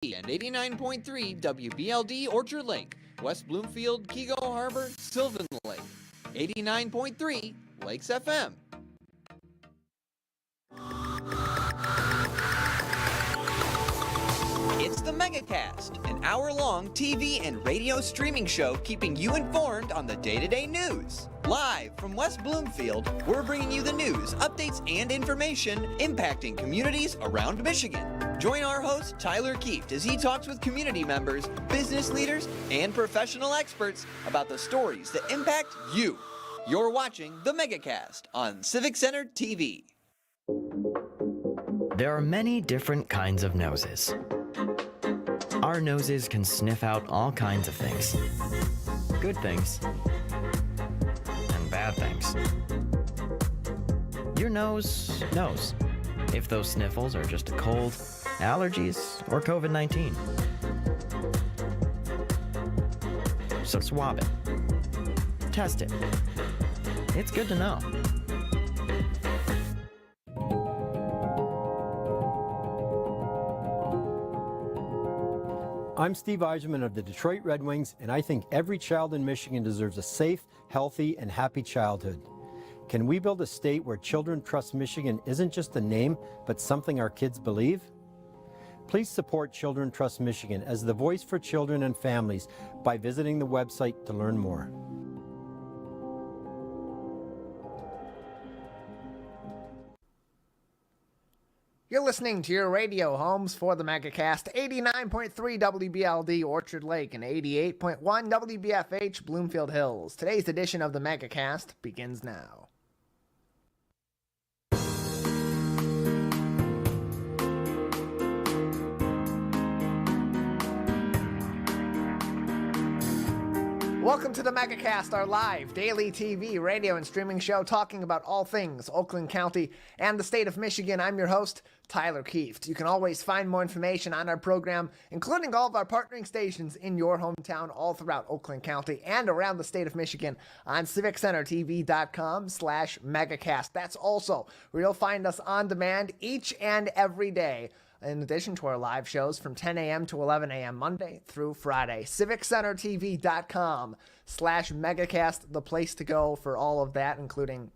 and 89.3 WBLD Orchard Lake, West Bloomfield, Kego Harbor, Sylvan Lake, 89.3 Lakes FM. It's the Megacast, an hour-long TV and radio streaming show keeping you informed on the day-to-day news. Live from West Bloomfield, we're bringing you the news, updates, and information impacting communities around Michigan. Join our host, Tyler Kieft, as he talks with community members, business leaders, and professional experts about the stories that impact you. You're watching the Megacast on Civic Center TV. There are many different kinds of noses. Our noses can sniff out all kinds of things. Good things. And bad things. Your nose knows if those sniffles are just a cold, allergies, or COVID-19. So swab it. Test it. It's good to know. I'm Steve Eiserman of the Detroit Red Wings, and I think every child in Michigan deserves a safe, healthy, and happy childhood. Can we build a state where Children Trust Michigan isn't just a name, but something our kids believe? Please support Children Trust Michigan as the voice for children and families by visiting the website to learn more. You're listening to your radio homes for the Megacast, 89.3 WBLD Orchard Lake and 88.1 WBFH Bloomfield Hills. Today's edition of the Megacast begins now. Welcome to the Megacast, our live daily TV, radio, and streaming show talking about all things Oakland County and the state of Michigan. I'm your host, Tyler Kieft. You can always find more information on our program, including all of our partnering stations in your hometown all throughout Oakland County and around the state of Michigan on civiccentertv.com/megacast. That's also where you'll find us on demand each and every day, in addition to our live shows from 10 a.m. to 11 a.m. Monday through Friday. civiccentertv.com/megacast, the place to go for all of that, including,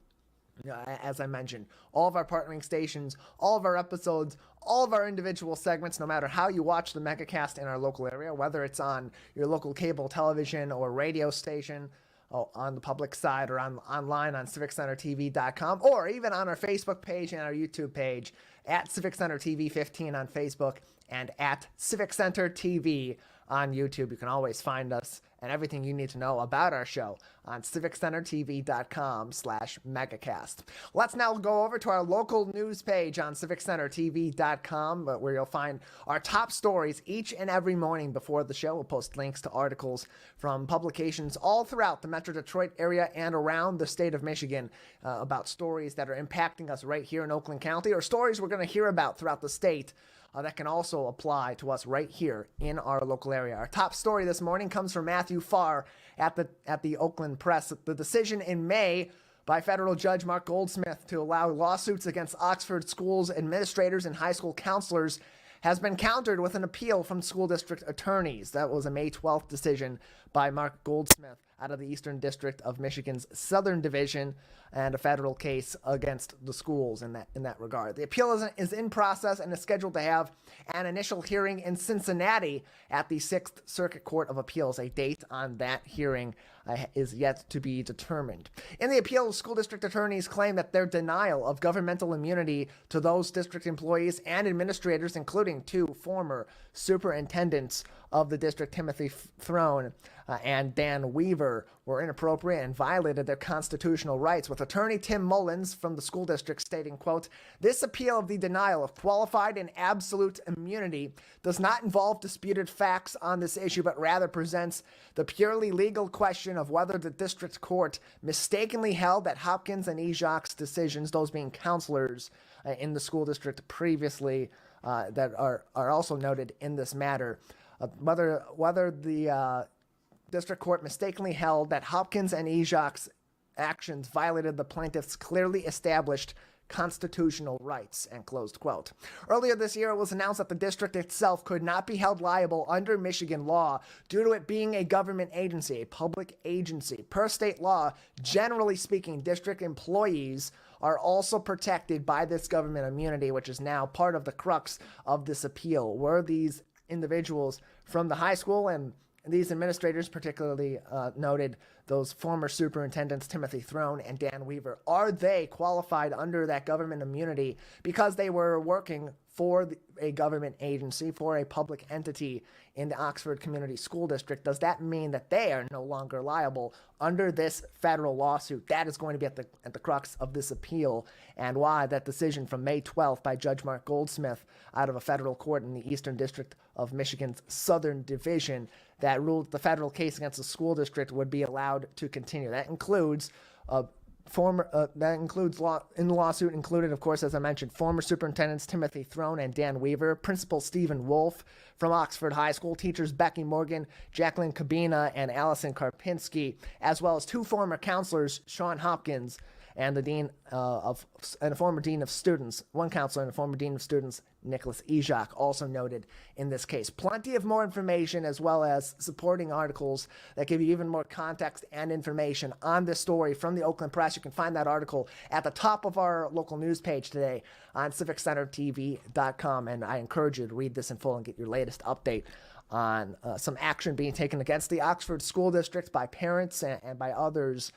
as I mentioned, all of our partnering stations, all of our episodes, all of our individual segments, no matter how you watch the Megacast in our local area, whether it's on your local cable television or radio station, on the public side, or online on civiccentertv.com, or even on our Facebook page and our YouTube page at Civic Center TV 15 on Facebook and at Civic Center TV on YouTube. You can always find us and everything you need to know about our show on civiccentertv.com/megacast. Let's now go over to our local news page on civiccentertv.com, where you'll find our top stories each and every morning before the show. We'll post links to articles from publications all throughout the Metro Detroit area and around the state of Michigan about stories that are impacting us right here in Oakland County, or stories we're going to hear about throughout the state that can also apply to us right here in our local area. Our top story this morning comes from Matthew Farr at the Oakland Press. The decision in May by federal judge Mark Goldsmith to allow lawsuits against Oxford schools administrators and high school counselors has been countered with an appeal from school district attorneys. That was a May 12th decision by Mark Goldsmith out of the Eastern District of Michigan's Southern Division, and a federal case against the schools in that regard. The appeal is in process and is scheduled to have an initial hearing in Cincinnati at the 6th Circuit Court of Appeals. A date on that hearing is yet to be determined. In the appeal, school district attorneys claim that their denial of governmental immunity to those district employees and administrators, including two former superintendents of the district, Timothy Throne and Dan Weaver, were inappropriate and violated their constitutional rights, with attorney Tim Mullins from the school district stating, quote, "This appeal of the denial of qualified and absolute immunity does not involve disputed facts on this issue, but rather presents the purely legal question of whether the district court mistakenly held that Hopkins and Ejok's decisions, those being counselors in the school district previously, that are also noted in this matter, whether the district court mistakenly held that Hopkins and Ejok's actions violated the plaintiff's clearly established constitutional rights, end closed quote. Earlier this year, it was announced that the district itself could not be held liable under Michigan law due to it being a government agency, a public agency. Per state law, generally speaking, district employees are also protected by this government immunity, which is now part of the crux of this appeal. Were these individuals from the high school, and these administrators particularly noted those former superintendents Timothy Throne and Dan Weaver, are they qualified under that government immunity because they were working for a government agency, for a public entity in the Oxford Community School District? Does that mean that they are no longer liable under this federal lawsuit? That is going to be at the crux of this appeal, and why that decision from May 12th by Judge Mark Goldsmith out of a federal court in the Eastern District of Michigan's Southern Division that ruled the federal case against the school district would be allowed to continue. That includes in the lawsuit included, of course, as I mentioned, former superintendents Timothy Throne and Dan Weaver, Principal Stephen Wolf from Oxford High School, teachers Becky Morgan, Jacqueline Cabina, and Allison Karpinski, as well as two former counselors, Sean Hopkins, and a former dean of students, one counselor and a former dean of students, Nicholas Ejak, also noted in this case. Plenty of more information, as well as supporting articles that give you even more context and information on this story from the Oakland Press. You can find that article at the top of our local news page today on civiccentertv.com, and I encourage you to read this in full and get your latest update on some action being taken against the Oxford School District by parents and by others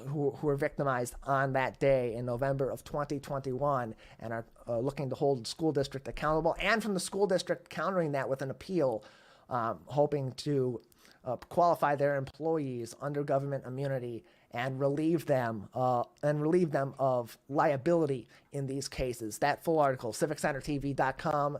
who were victimized on that day in November of 2021 and are looking to hold the school district accountable, and from the school district countering that with an appeal, hoping to qualify their employees under government immunity and relieve them of liability in these cases. That full article, civiccentertv.com,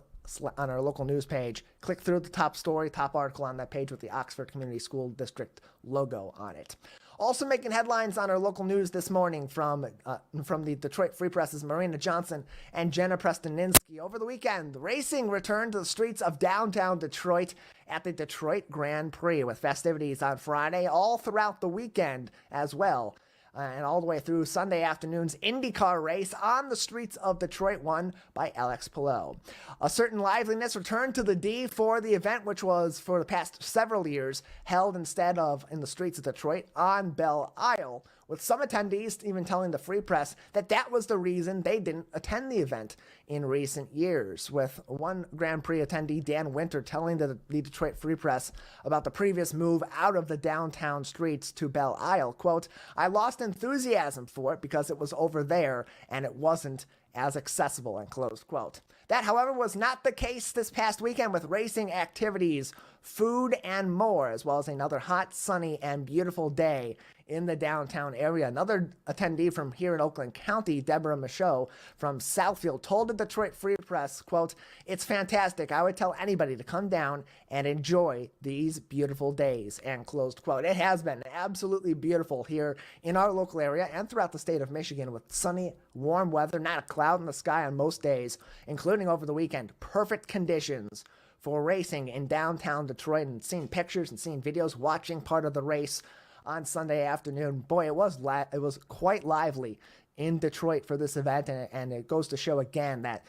on our local news page. Click through the top story, top article on that page with the Oxford Community School District logo on it. Also making headlines on our local news this morning from the Detroit Free Press's Marina Johnson and Jenna Prestoninsky. Over the weekend, racing returned to the streets of downtown Detroit at the Detroit Grand Prix, with festivities on Friday all throughout the weekend as well. And all the way through Sunday afternoon's IndyCar race on the streets of Detroit, won by Alex Palou. A certain liveliness returned to the D for the event, which was for the past several years held instead of in the streets of Detroit on Belle Isle, with some attendees even telling the Free Press that that was the reason they didn't attend the event in recent years, with one Grand Prix attendee, Dan Winter, telling the Detroit Free Press about the previous move out of the downtown streets to Belle Isle. Quote, "I lost enthusiasm for it because it was over there and it wasn't as accessible," end close quote. That, however, was not the case this past weekend, with racing activities, food, and more, as well as another hot, sunny, and beautiful day in the downtown area. Another attendee from here in Oakland County, Deborah Michaud from Southfield, told the Detroit Free Press, quote, "It's fantastic. I would tell anybody to come down and enjoy these beautiful days," end closed quote. It has been absolutely beautiful here in our local area and throughout the state of Michigan, with sunny, warm weather, not a cloud in the sky on most days, including over the weekend. Perfect conditions for racing in downtown Detroit, and seeing pictures and seeing videos, watching part of the race on Sunday afternoon. Boy, it was quite lively in Detroit for this event, and it goes to show again that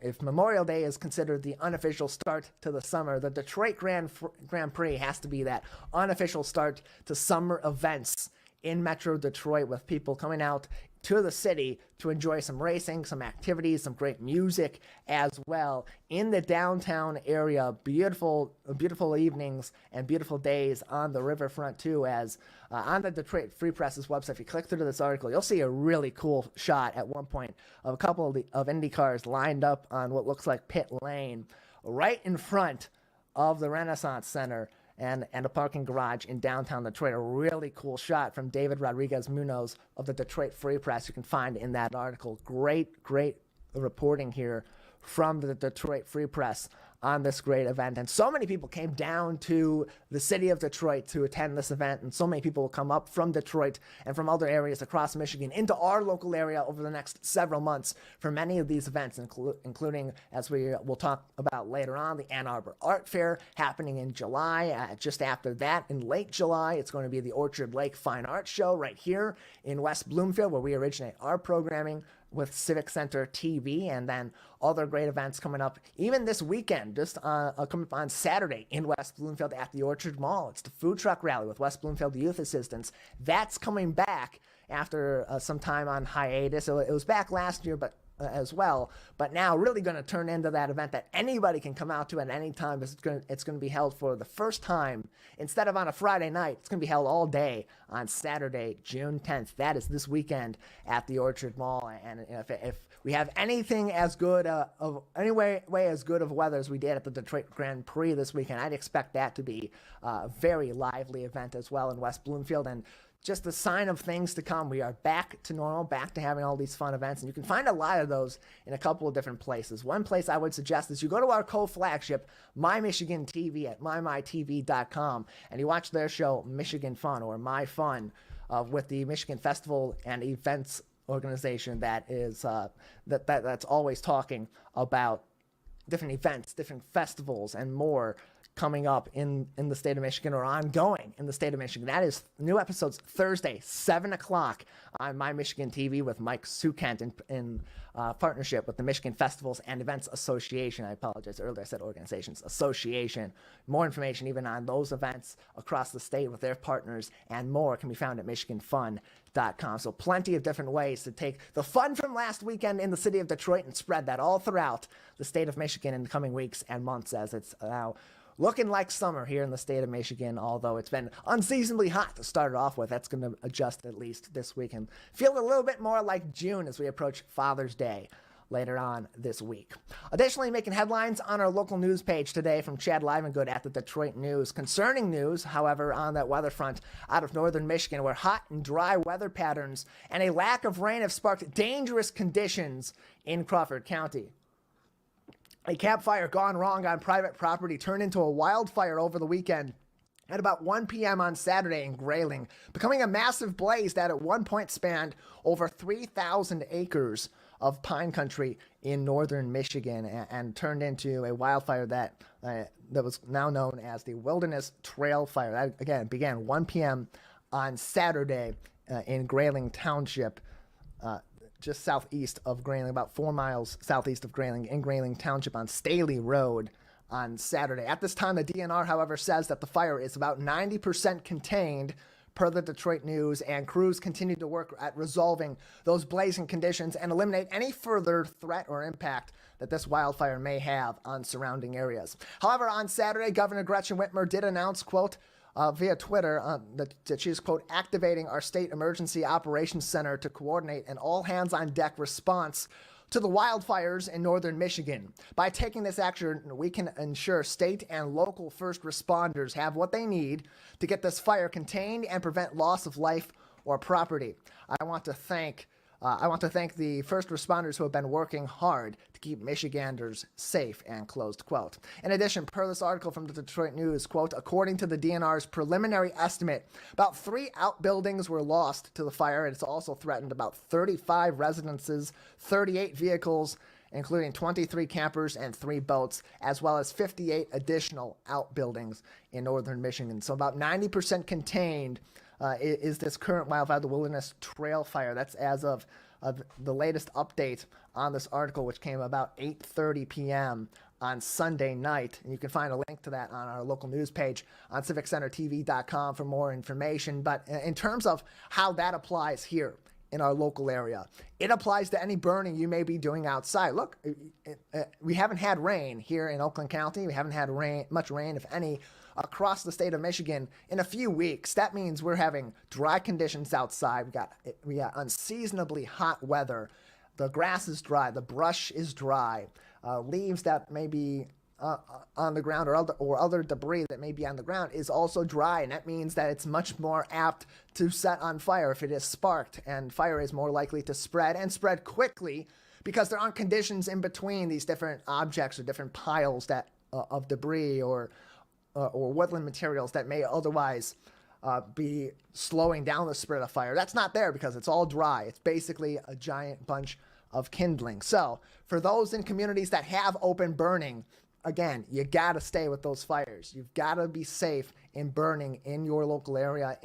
if Memorial Day is considered the unofficial start to the summer, the Detroit Grand Prix has to be that unofficial start to summer events in Metro Detroit, with people coming out to the city to enjoy some racing, some activities, some great music as well in the downtown area. Beautiful evenings and beautiful days on the riverfront too, as on the Detroit Free Press's website, if you click through this article, you'll see a really cool shot at one point of a couple of Indy cars lined up on what looks like pit lane right in front of the Renaissance Center and a parking garage in downtown Detroit. A really cool shot from David Rodriguez Munoz of the Detroit Free Press. You can find in that article. Great reporting here from the Detroit Free Press on this great event. And so many people came down to the city of Detroit to attend this event, and so many people will come up from Detroit and from other areas across Michigan into our local area over the next several months for many of these events, including, as we will talk about later on, the Ann Arbor Art Fair happening in July. Just after that, in late July, it's going to be the Orchard Lake Fine Art Show right here in West Bloomfield, where we originate our programming with Civic Center TV, and then other great events coming up even this weekend, just coming up on Saturday in West Bloomfield at the Orchard Mall. It's the food truck rally with West Bloomfield Youth Assistance. That's coming back after some time on hiatus. It was back last year, but as well, but now really going to turn into that event that anybody can come out to at any time. It's going to be held for the first time. Instead of on a Friday night, it's going to be held all day on Saturday, June 10th. That is this weekend at the Orchard Mall. And if we have anything as good way as good of weather as we did at the Detroit Grand Prix this weekend, I'd expect that to be a very lively event as well in West Bloomfield. And just a sign of things to come. We are back to normal, back to having all these fun events, and you can find a lot of those in a couple of different places. One place I would suggest is you go to our co-flagship, My Michigan TV, at mymytv.com, and you watch their show, Michigan Fun, or My Fun, with the Michigan Festival and Events organization that is that's always talking about different events, different festivals, and more coming up in the state of Michigan or ongoing in the state of Michigan. That is new episodes Thursday, 7 o'clock on My Michigan TV with Mike Sukent in partnership with the Michigan Festivals and Events Association. I apologize earlier, I said organizations, association. More information even on those events across the state with their partners and more can be found at michiganfun.com. So plenty of different ways to take the fun from last weekend in the city of Detroit and spread that all throughout the state of Michigan in the coming weeks and months, as it's now looking like summer here in the state of Michigan, although it's been unseasonably hot to start it off with. That's going to adjust at least this week and feel a little bit more like June as we approach Father's Day later on this week. Additionally, making headlines on our local news page today from Chad Livengood at the Detroit News. Concerning news, however, on that weather front out of northern Michigan, where hot and dry weather patterns and a lack of rain have sparked dangerous conditions in Crawford County. A campfire gone wrong on private property turned into a wildfire over the weekend at about 1 p.m. on Saturday in Grayling, becoming a massive blaze that at one point spanned over 3,000 acres of pine country in northern Michigan and turned into a wildfire that was now known as the Wilderness Trail Fire. That, again, began 1 p.m. on Saturday in Grayling Township, just southeast of Grayling, about 4 miles southeast of Grayling, in Grayling Township on Staley Road on Saturday. At this time, the DNR, however, says that the fire is about 90% contained per the Detroit News, and crews continue to work at resolving those blazing conditions and eliminate any further threat or impact that this wildfire may have on surrounding areas. However, on Saturday, Governor Gretchen Whitmer did announce, quote, via Twitter, that she's, quote, activating our State Emergency Operations Center to coordinate an all-hands-on-deck response to the wildfires in northern Michigan. By taking this action, we can ensure state and local first responders have what they need to get this fire contained and prevent loss of life or property. I want to thank the first responders who have been working hard to keep Michiganders safe, and closed quote. In addition, per this article from the Detroit News, quote, according to the DNR's preliminary estimate, about 3 outbuildings were lost to the fire, and it's also threatened about 35 residences, 38 vehicles, including 23 campers and 3 boats, as well as 58 additional outbuildings in northern Michigan. So about 90% contained is this current wildfire, the Wilderness Trail Fire. That's as of the latest update on this article, which came about 8:30 p.m. on Sunday night. And you can find a link to that on our local news page on civiccentertv.com for more information. But in terms of how that applies here in our local area, it applies to any burning you may be doing outside. Look, we haven't had rain here in Oakland County. We haven't had much rain, if any, across the state of Michigan in a few weeks. That means we're having dry conditions outside. We got unseasonably hot weather. The grass is dry. The brush is dry. Leaves that may be on the ground or other debris that may be on the ground is also dry, and that means that it's much more apt to set on fire if it is sparked, and fire is more likely to spread quickly because there aren't conditions in between these different objects or different piles that of debris or woodland materials that may otherwise be slowing down the spread of fire. That's not there because it's all dry. It's basically a giant bunch of kindling. So for those in communities that have open burning, again, you got to stay with those fires. You've got to be safe in burning in your local area,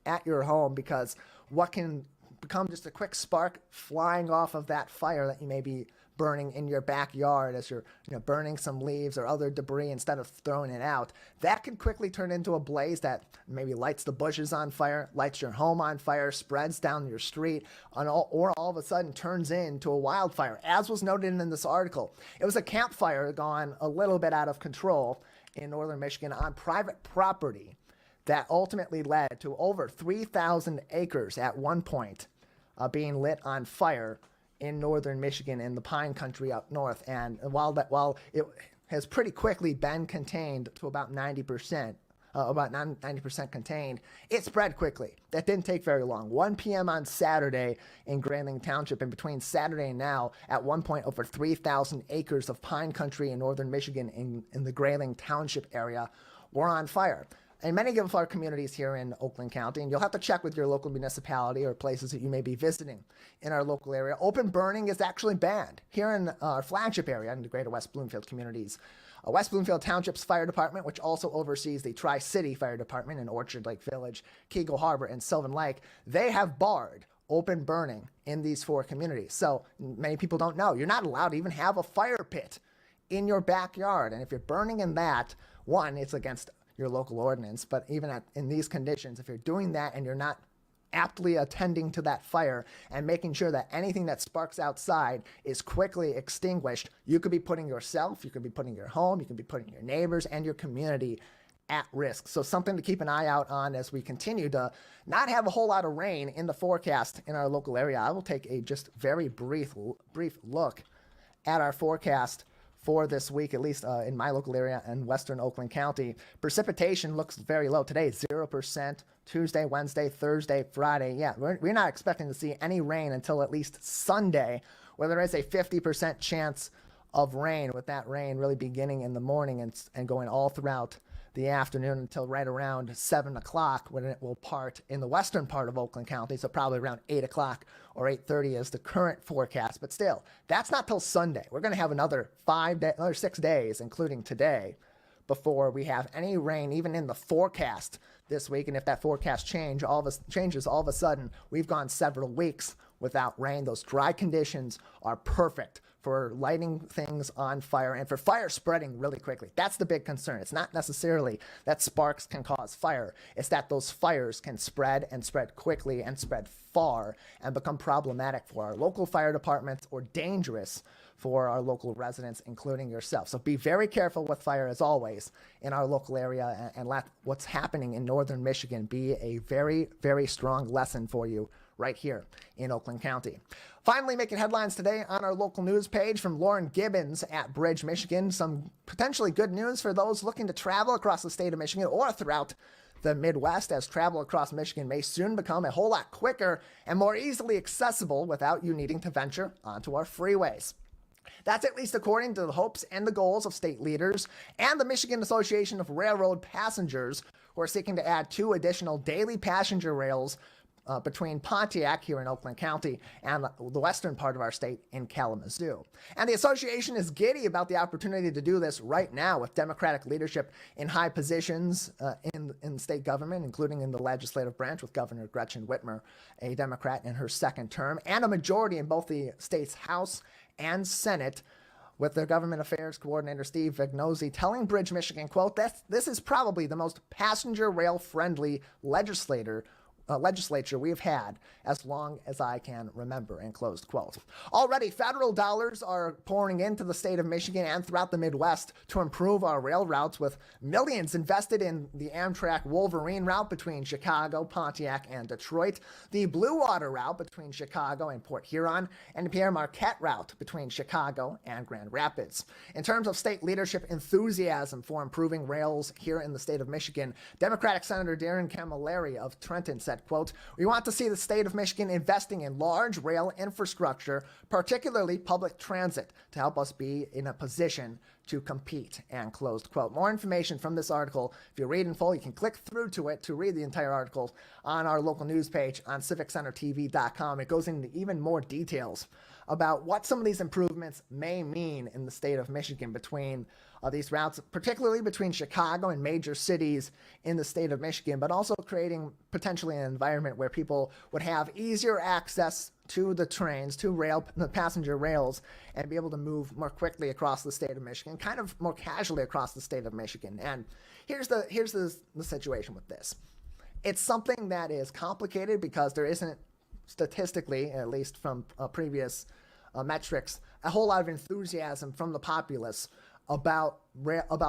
at your home, because what can become just a quick spark flying off of that fire that you may be burning in your backyard as you're burning some leaves or other debris instead of throwing it out. That can quickly turn into a blaze that maybe lights the bushes on fire, lights your home on fire, spreads down your street, or all of a sudden turns into a wildfire, as was noted in this article. It was a campfire gone a little bit out of control in northern Michigan on private property that ultimately led to over 3,000 acres at one point being lit on fire in northern Michigan in the pine country up north. And while it has pretty quickly been contained to about 90%, about 90% contained, it spread quickly. That didn't take very long. 1 p.m. on Saturday in Grayling Township, and between Saturday and now, at one point, over 3,000 acres of pine country in northern Michigan in the Grayling Township area were on fire. And many of our communities here in Oakland County, and you'll have to check with your local municipality or places that you may be visiting in our local area, open burning is actually banned. Here in our flagship area in the greater West Bloomfield communities, West Bloomfield Township's fire department, which also oversees the Tri-City Fire Department in Orchard Lake Village, Keagle Harbor, and Sylvan Lake, they have barred open burning in these 4 communities. So many people don't know. You're not allowed to even have a fire pit in your backyard. And if you're burning in that, one, it's against your local ordinance, but even in these conditions, if you're doing that and you're not aptly attending to that fire and making sure that anything that sparks outside is quickly extinguished, you could be putting yourself, you could be putting your home, you could be putting your neighbors and your community at risk. So something to keep an eye out on as we continue to not have a whole lot of rain in the forecast in our local area. I will take a just very brief look at our forecast for this week, at least in my local area in western Oakland County. Precipitation looks very low today, 0%. Tuesday, Wednesday, Thursday, Friday. Yeah, we're not expecting to see any rain until at least Sunday, where there is a 50% chance of rain, with that rain really beginning in the morning and going all throughout the afternoon until right around 7 o'clock, when it will part in the western part of Oakland County, so probably around 8 o'clock or 8:30 is the current forecast. But still, that's not till Sunday. We're going to have another 6 days, including today, before we have any rain even in the forecast this week. And if that forecast changes, all of a sudden, we've gone several weeks without rain. Those dry conditions are perfect for lighting things on fire and for fire spreading really quickly. That's the big concern. It's not necessarily that sparks can cause fire. It's that those fires can spread and spread quickly and spread far and become problematic for our local fire departments or dangerous for our local residents, including yourself. So be very careful with fire, as always, in our local area, and let what's happening in northern Michigan be a very, very strong lesson for you right here in Oakland County. Finally, making headlines today on our local news page from Lauren Gibbons at Bridge, Michigan. Some potentially good news for those looking to travel across the state of Michigan or throughout the Midwest, as travel across Michigan may soon become a whole lot quicker and more easily accessible without you needing to venture onto our freeways. That's at least according to the hopes and the goals of state leaders and the Michigan Association of Railroad Passengers, who are seeking to add 2 additional daily passenger rails between Pontiac here in Oakland County and the western part of our state in Kalamazoo. And the association is giddy about the opportunity to do this right now, with Democratic leadership in high positions in state government, including in the legislative branch with Governor Gretchen Whitmer, a Democrat in her second term, and a majority in both the state's House and Senate, with their government affairs coordinator Steve Vignosi telling Bridge, Michigan, quote, this is probably the most passenger rail friendly legislature we've had as long as I can remember, end closed quote. Already, federal dollars are pouring into the state of Michigan and throughout the Midwest to improve our rail routes, with millions invested in the Amtrak Wolverine route between Chicago, Pontiac, and Detroit, the Blue Water route between Chicago and Port Huron, and the Pierre Marquette route between Chicago and Grand Rapids. In terms of state leadership enthusiasm for improving rails here in the state of Michigan, Democratic Senator Darren Camilleri of Trenton said, quote, "We want to see the state of Michigan investing in large rail infrastructure, particularly public transit, to help us be in a position to compete," and closed quote. More information from this article, if you read in full, you can click through to it to read the entire article on our local news page on civiccentertv.com. It goes into even more details about what some of these improvements may mean in the state of Michigan, between these routes, particularly between Chicago and major cities in the state of Michigan, but also creating potentially an environment where people would have easier access to the trains, to the passenger rails, and be able to move more quickly across the state of Michigan, kind of more casually across the state of Michigan. And here's the situation with this. It's something that is complicated because there isn't, statistically, at least from previous metrics, a whole lot of enthusiasm from the populace about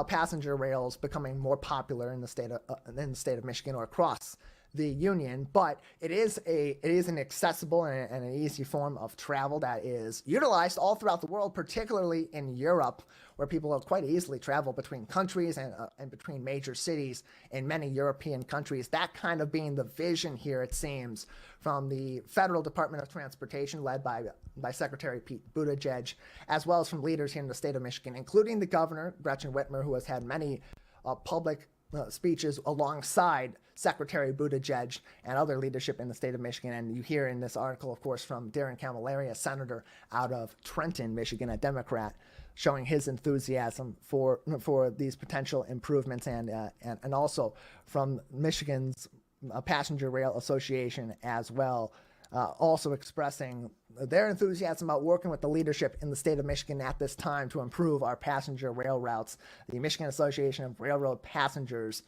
passenger rails becoming more popular in the state of Michigan or across the union. But it is an accessible and an easy form of travel that is utilized all throughout the world, particularly in Europe, where people quite easily travel between countries and between major cities in many European countries. That kind of being the vision here, it seems, from the Federal Department of Transportation, led by Secretary Pete Buttigieg, as well as from leaders here in the state of Michigan, including the governor, Gretchen Whitmer, who has had many public speeches alongside Secretary Buttigieg and other leadership in the state of Michigan. And you hear in this article, of course, from Darren Camilleri, a senator out of Trenton, Michigan, a Democrat, showing his enthusiasm for these potential improvements, and also from Michigan's Passenger Rail Association as well, also expressing their enthusiasm about working with the leadership in the state of Michigan at this time to improve our passenger rail routes. The Michigan Association of Railroad Passengers,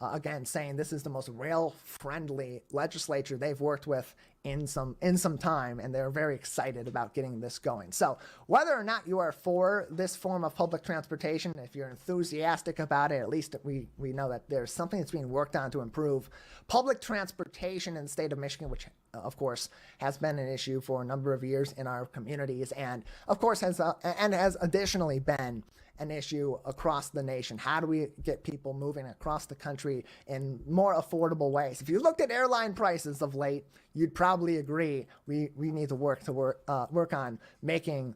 again, saying this is the most rail-friendly legislature they've worked with in some time, and they're very excited about getting this going. So whether or not you are for this form of public transportation, if you're enthusiastic about it, at least we know that there's something that's being worked on to improve public transportation in the state of Michigan, which of course has been an issue for a number of years in our communities, and of course has additionally been an issue across the nation. How do we get people moving across the country in more affordable ways? If you looked at airline prices of late, you'd probably agree we need to work on making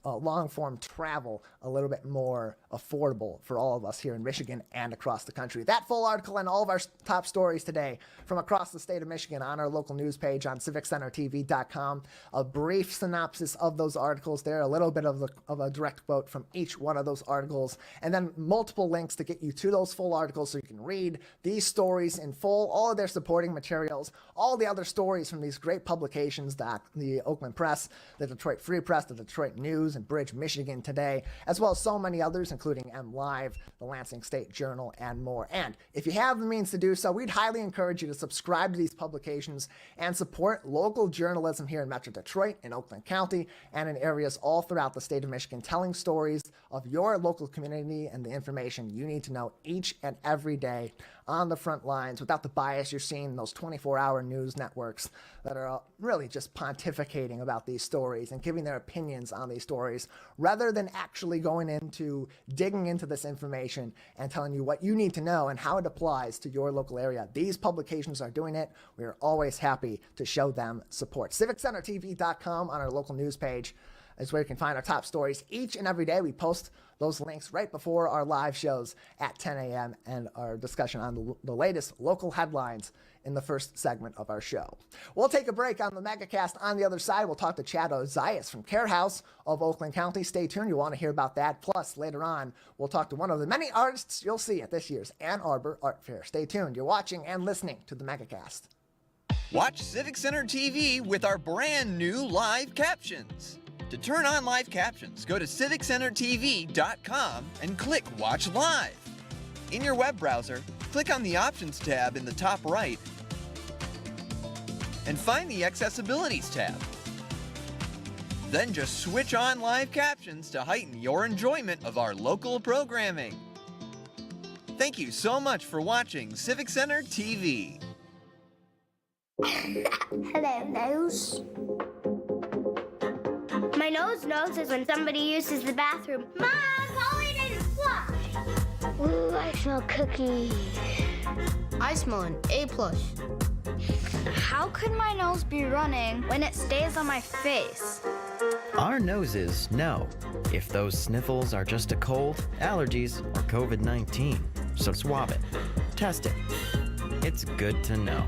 long-form travel a little bit more affordable for all of us here in Michigan and across the country. That full article and all of our top stories today from across the state of Michigan on our local news page on civiccentertv.com. A brief synopsis of those articles there, a little bit of a direct quote from each one of those articles, and then multiple links to get you to those full articles so you can read these stories in full, all of their supporting materials, all the other stories from these great publications, the Oakland Press, the Detroit Free Press, the Detroit News, and Bridge, Michigan Today, as well as so many others, including M Live, the Lansing State Journal, and more. And if you have the means to do so, we'd highly encourage you to subscribe to these publications and support local journalism here in Metro Detroit, in Oakland County, and in areas all throughout the state of Michigan, telling stories of your local community and the information you need to know each and every day on the front lines without the bias you're seeing in those 24-hour news networks that are really just pontificating about these stories and giving their opinions on these stories rather than actually digging into this information and telling you what you need to know and how it applies to your local area. These publications are doing it. We are always happy to show them support. CivicCenterTV.com on our local news page is where you can find our top stories each and every day. We post those links right before our live shows at 10 a.m. and our discussion on the latest local headlines in the first segment of our show. We'll take a break on the Megacast. On the other side, we'll talk to Chad Ozias from Care House of Oakland County. Stay tuned. You'll want to hear about that. Plus, later on, we'll talk to one of the many artists you'll see at this year's Ann Arbor Art Fair. Stay tuned. You're watching and listening to the Megacast. Watch Civic Center TV with our brand new live captions. To turn on live captions, go to civiccentertv.com and click Watch Live. In your web browser, click on the Options tab in the top right and find the Accessibilities tab. Then just switch on live captions to heighten your enjoyment of our local programming. Thank you so much for watching Civic Center TV. Hello, nose. My nose knows is when somebody uses the bathroom. Mom, Polly didn't flush. Ooh, I smell cookies. I smell an A+. How could my nose be running when it stays on my face? Our noses know if those sniffles are just a cold, allergies, or COVID-19. So swab it. Test it. It's good to know.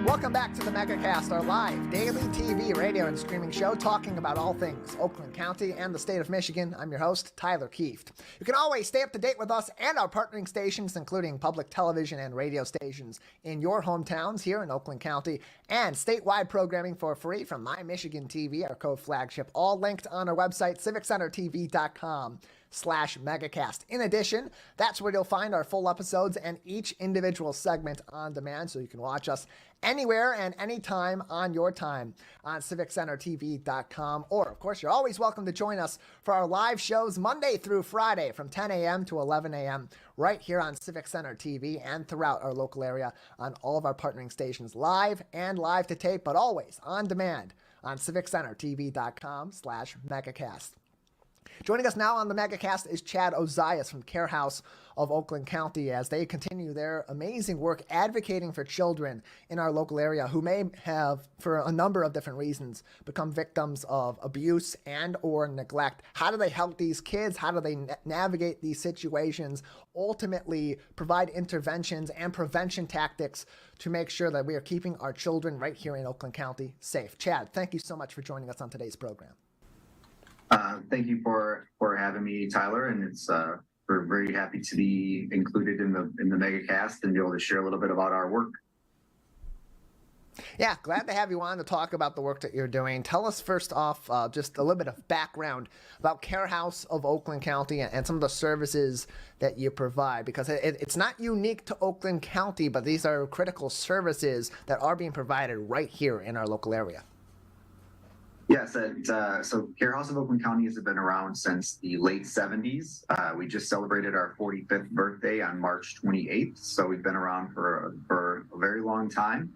Welcome back to the Megacast, our live daily TV, radio, and streaming show talking about all things Oakland County and the state of Michigan. I'm your host, Tyler Kieft. You can always stay up to date with us and our partnering stations, including public television and radio stations in your hometowns here in Oakland County, and statewide programming for free from My Michigan TV, our co-flagship, all linked on our website, civiccentertv.com/megacast. In addition, that's where you'll find our full episodes and each individual segment on demand, so you can watch us anywhere and anytime on your time on civiccentertv.com. Or, of course, you're always welcome to join us for our live shows Monday through Friday from 10 a.m. to 11 a.m. right here on Civic Center TV and throughout our local area on all of our partnering stations, live and live to tape, but always on demand on civiccentertv.com/megacast. Joining us now on the Megacast is Chad Ozias from Care House of Oakland County as they continue their amazing work advocating for children in our local area who may have, for a number of different reasons, become victims of abuse and or neglect. How do they help these kids? How do they navigate these situations? Ultimately, provide interventions and prevention tactics to make sure that we are keeping our children right here in Oakland County safe. Chad, thank you so much for joining us on today's program. Thank you for having me, Tyler, and we're very happy to be included in the Megacast and be able to share a little bit about our work. Yeah, glad to have you on to talk about the work that you're doing. Tell us first off just a little bit of background about Care House of Oakland County and some of the services that you provide, because it's not unique to Oakland County, but these are critical services that are being provided right here in our local area. Yes, so Care House of Oakland County has been around since the late 70s. We just celebrated our 45th birthday on March 28th, so we've been around for a very long time.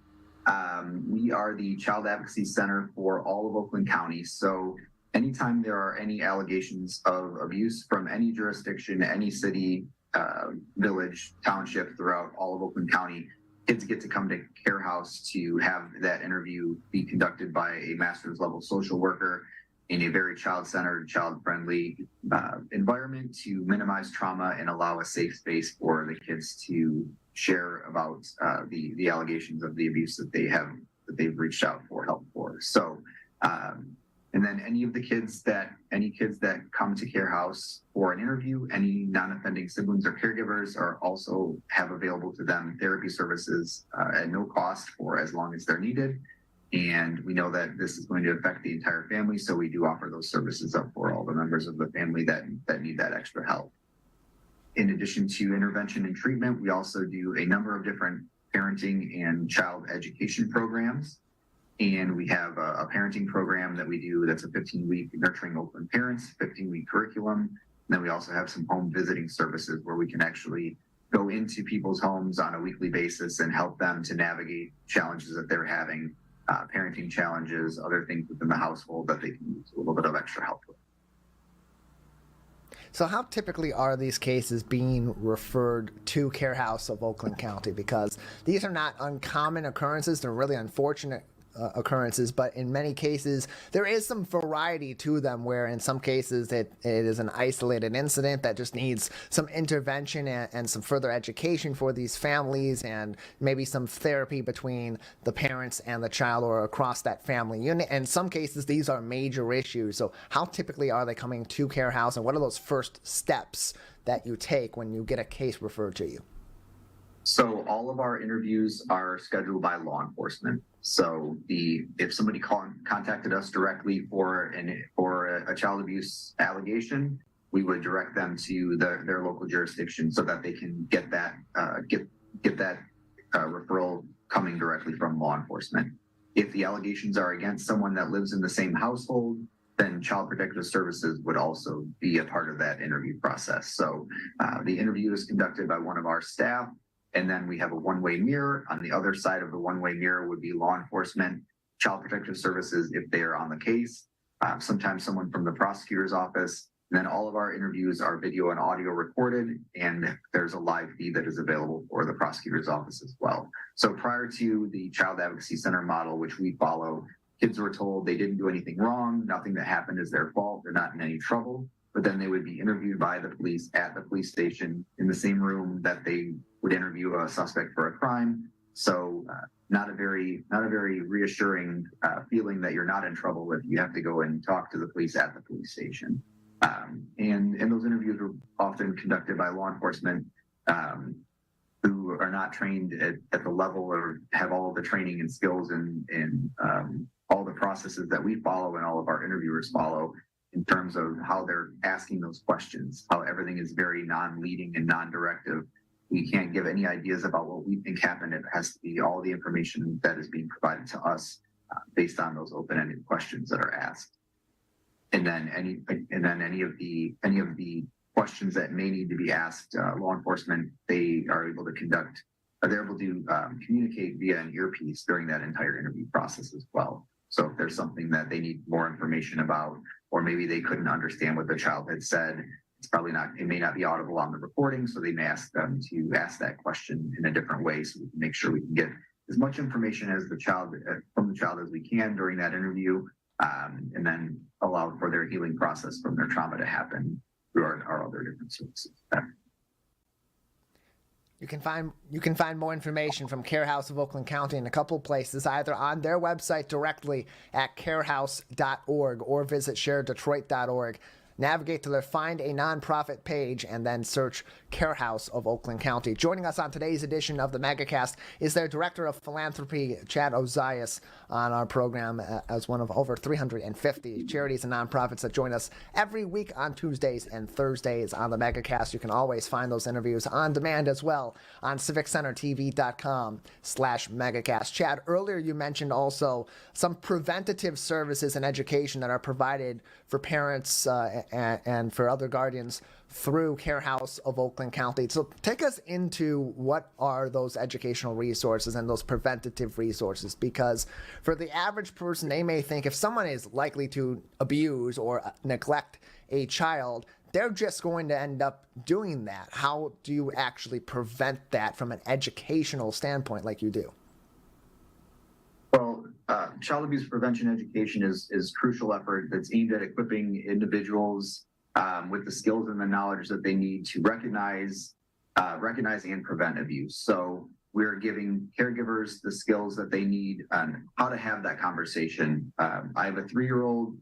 We are the Child Advocacy Center for all of Oakland County, so anytime there are any allegations of abuse from any jurisdiction, any city, village, township throughout all of Oakland County, kids get to come to Care House to have that interview be conducted by a master's level social worker in a very child-centered, child-friendly environment to minimize trauma and allow a safe space for the kids to share about the allegations of the abuse that they've reached out for help for. So, and then any kids that come to Care House for an interview, any non-offending siblings or caregivers are also have available to them therapy services at no cost for as long as they're needed. And we know that this is going to affect the entire family, so we do offer those services up for all the members of the family that need that extra help. In addition to intervention and treatment, we also do a number of different parenting and child education programs. And we have a parenting program that we do that's a 15-week Nurturing Oakland Parents, 15-week curriculum. And then we also have some home visiting services where we can actually go into people's homes on a weekly basis and help them to navigate challenges that they're having, parenting challenges, other things within the household that they can use a little bit of extra help with. So how typically are these cases being referred to Care House of Oakland County? Because these are not uncommon occurrences. They're really unfortunate occurrences, but in many cases there is some variety to them, where in some cases it is an isolated incident that just needs some intervention and some further education for these families, and maybe some therapy between the parents and the child or across that family unit. And in some cases these are major issues. So how typically are they coming to Care House, and what are those first steps that you take when you get a case referred to you? So all of our interviews are scheduled by law enforcement. So if somebody contacted us directly for a child abuse allegation, we would direct them to their local jurisdiction so that they can get that referral coming directly from law enforcement. If the allegations are against someone that lives in the same household, then Child Protective Services would also be a part of that interview process. So the interview is conducted by one of our staff. And then we have a one-way mirror. On the other side of the one-way mirror would be law enforcement, Child Protective Services if they are on the case, sometimes someone from the prosecutor's office. And then all of our interviews are video and audio recorded, and there's a live feed that is available for the prosecutor's office as well. So prior to the Child Advocacy Center model, which we follow, kids were told they didn't do anything wrong, nothing that happened is their fault, they're not in any trouble. But then they would be interviewed by the police at the police station in the same room that they would interview a suspect for a crime. So not a very reassuring feeling that you're not in trouble if you have to go and talk to the police at the police station. And those interviews are often conducted by law enforcement who are not trained at the level or have all the training and skills and all the processes that we follow and all of our interviewers follow in terms of how they're asking those questions, how everything is very non-leading and non-directive. We can't give any ideas about what we think happened. It has to be all the information that is being provided to us based on those open-ended questions that are asked. And then any of the questions that may need to be asked, law enforcement, they are able to conduct, or they're able to communicate via an earpiece during that entire interview process as well. So if there's something that they need more information about, or maybe they couldn't understand what the child had said, it's probably not, it may not be audible on the recording, so they may ask them to ask that question in a different way so we can make sure we can get as much information as from the child as we can during that interview, and then allow for their healing process from their trauma to happen through our other different services. You can find more information from Care House of Oakland County in a couple places, either on their website directly at carehouse.org or visit sharedetroit.org. Navigate to their Find a Nonprofit page and then search Care House of Oakland County. Joining us on today's edition of the Megacast is their Director of Philanthropy, Chad Ozias, on our program as one of over 350 charities and nonprofits that join us every week on Tuesdays and Thursdays on the Megacast. You can always find those interviews on demand as well on civiccentertv.com/Megacast. Chad, earlier you mentioned also some preventative services and education that are provided for parents and for other guardians through Care House of Oakland County. So take us into what are those educational resources and those preventative resources, because for the average person, they may think if someone is likely to abuse or neglect a child, they're just going to end up doing that. How do you actually prevent that from an educational standpoint like you do? Well, child abuse prevention education is a crucial effort that's aimed at equipping individuals with the skills and the knowledge that they need to recognize and prevent abuse. So we're giving caregivers the skills that they need on how to have that conversation. I have a 3-year-old.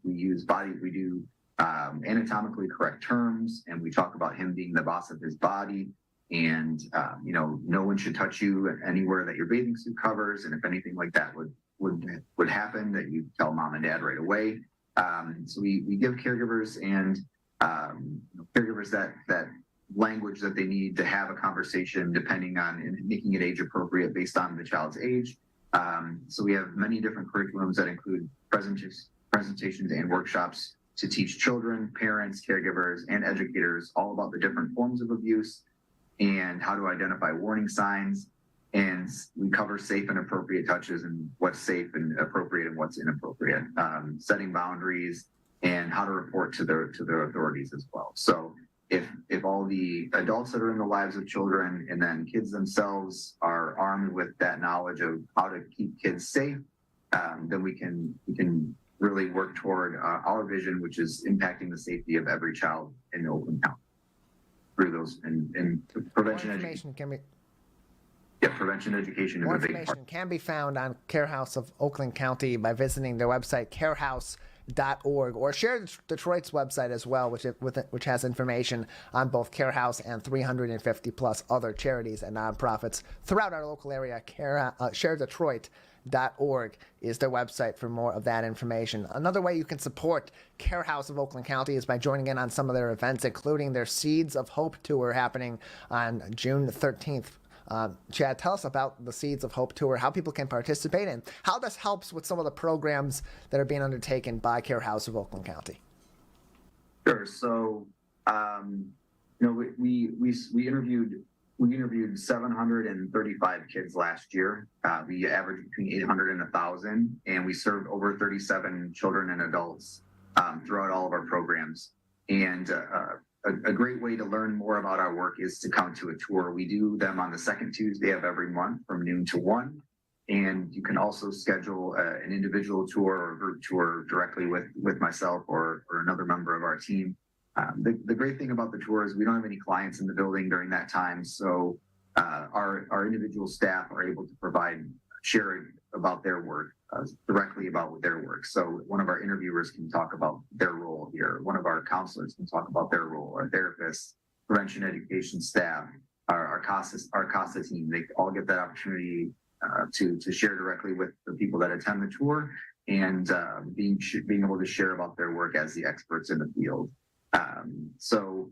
We do anatomically correct terms, and we talk about him being the boss of his body. And, no one should touch you anywhere that your bathing suit covers. And if anything like that would happen, that you tell mom and dad right away. So we give caregivers and caregivers that language that they need to have a conversation, depending on and making it age appropriate based on the child's age. So we have many different curriculums that include presentations and workshops to teach children, parents, caregivers, and educators all about the different forms of abuse and how to identify warning signs. And we cover safe and appropriate touches and what's safe and appropriate and what's inappropriate, setting boundaries, and how to report to the authorities as well. So if all the adults that are in the lives of children and then kids themselves are armed with that knowledge of how to keep kids safe, then we can really work toward our vision, which is impacting the safety of every child in Oakland County through those and prevention education. Prevention education. More information can be found on Care House of Oakland County by visiting their website, carehouse.org, or Share Detroit's website as well, which has information on both Care House and 350 plus other charities and nonprofits throughout our local area. ShareDetroit.org is their website for more of that information. Another way you can support Care House of Oakland County is by joining in on some of their events, including their Seeds of Hope tour happening on June 13th. Chad, tell us about the Seeds of Hope tour, how people can participate, and how this helps with some of the programs that are being undertaken by Care House of Oakland County. Sure. So, we interviewed 735 kids last year. We averaged between 800 and 1,000, and we served over 37 children and adults throughout all of our programs. And a great way to learn more about our work is to come to a tour. We do them on the second Tuesday of every month from noon to 1. And you can also schedule an individual tour or group tour directly with myself or another member of our team. The great thing about the tour is we don't have any clients in the building during that time. So our individual staff are able to share about their work, directly about their work. So one of our interviewers can talk about their role here. One of our counselors can talk about their role. Our therapists, prevention education staff, our CASA team, they all get that opportunity to share directly with the people that attend the tour, and being able to share about their work as the experts in the field. So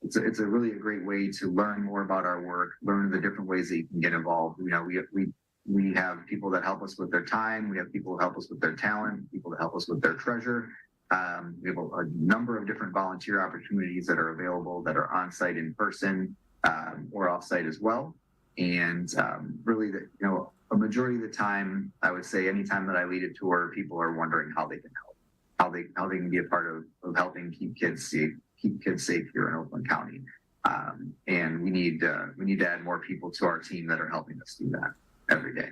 it's a really a great way to learn more about our work, learn the different ways that you can get involved. You know, we have people that help us with their time. We have people who help us with their talent, people that help us with their treasure. We have a number of different volunteer opportunities that are available that are on site in person or off site as well. And really, a majority of the time, I would say anytime that I lead a tour, people are wondering how they can help, how they can be a part of helping keep kids safe here in Oakland County. And we need to add more people to our team that are helping us do that every day.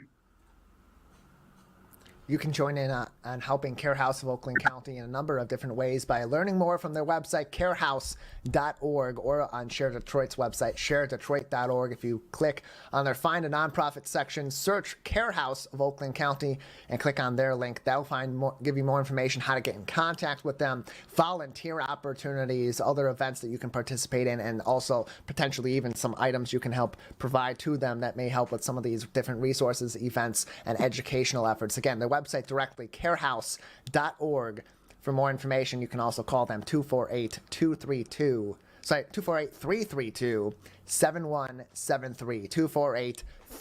You can join in on helping Care House of Oakland County in a number of different ways by learning more from their website, carehouse.org, or on Share Detroit's website, sharedetroit.org. If you click on their Find a Nonprofit section, search Care House of Oakland County, and click on their link. That'll give you more information how to get in contact with them, volunteer opportunities, other events that you can participate in, and also potentially even some items you can help provide to them that may help with some of these different resources, events, and educational efforts. Again, their website directly, carehouse.org. For more information, you can also call them 248-332-7173,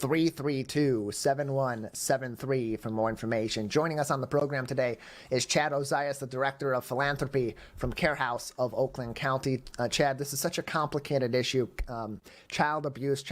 248-332-7173 for more information. Joining us on the program today is Chad Ozias, the Director of Philanthropy from Care House of Oakland County. Chad, this is such a complicated issue. Child abuse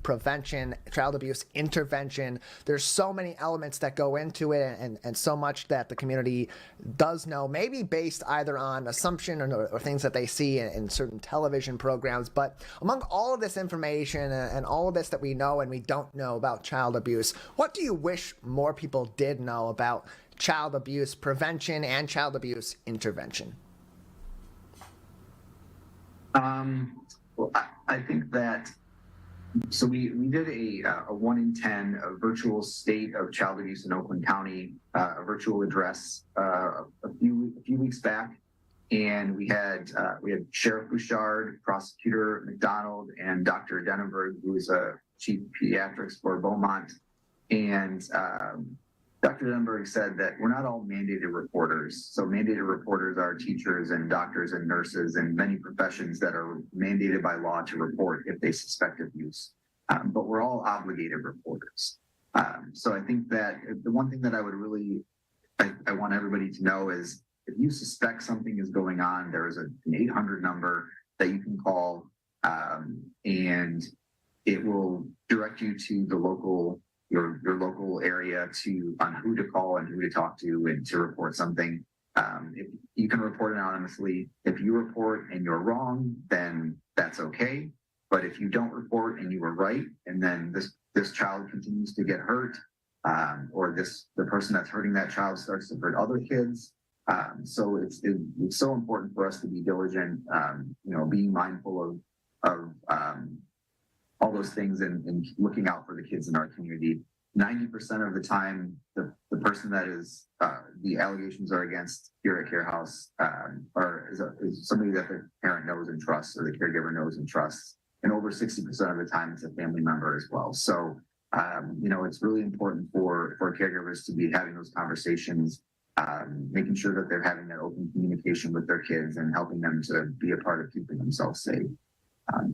prevention, child abuse intervention. There's so many elements that go into it, and so much that the community does know, maybe based either on assumption or things that they see in certain television programs. But among all of this information and all of this that we know and we don't know about child abuse, what do you wish more people did know about child abuse prevention and child abuse intervention? Well, I think that, so we did a 1 in 10 virtual state of child abuse in Oakland County, a virtual address a few weeks back. And we had Sheriff Bouchard, Prosecutor McDonald, and Dr. Denenberg, who is a chief of pediatrics for Beaumont. And Dr. Denenberg said that we're not all mandated reporters. So mandated reporters are teachers and doctors and nurses and many professions that are mandated by law to report if they suspect abuse. But we're all obligated reporters. So I think that the one thing that I would really, I want everybody to know is, if you suspect something is going on, there is an 800 number that you can call, and it will direct you to the your local area on who to call and who to talk to and to report something. If you can report anonymously. If you report and you're wrong, then that's okay. But if you don't report and you were right, and then this child continues to get hurt, or the person that's hurting that child starts to hurt other kids. So it's so important for us to be diligent, being mindful of all those things and looking out for the kids in our community. 90% of the time, the person that is the allegations are against here at Care House is somebody that the parent knows and trusts, or the caregiver knows and trusts. And over 60% of the time, it's a family member as well. So, it's really important for caregivers to be having those conversations, making sure that they're having that open communication with their kids and helping them to be a part of keeping themselves safe.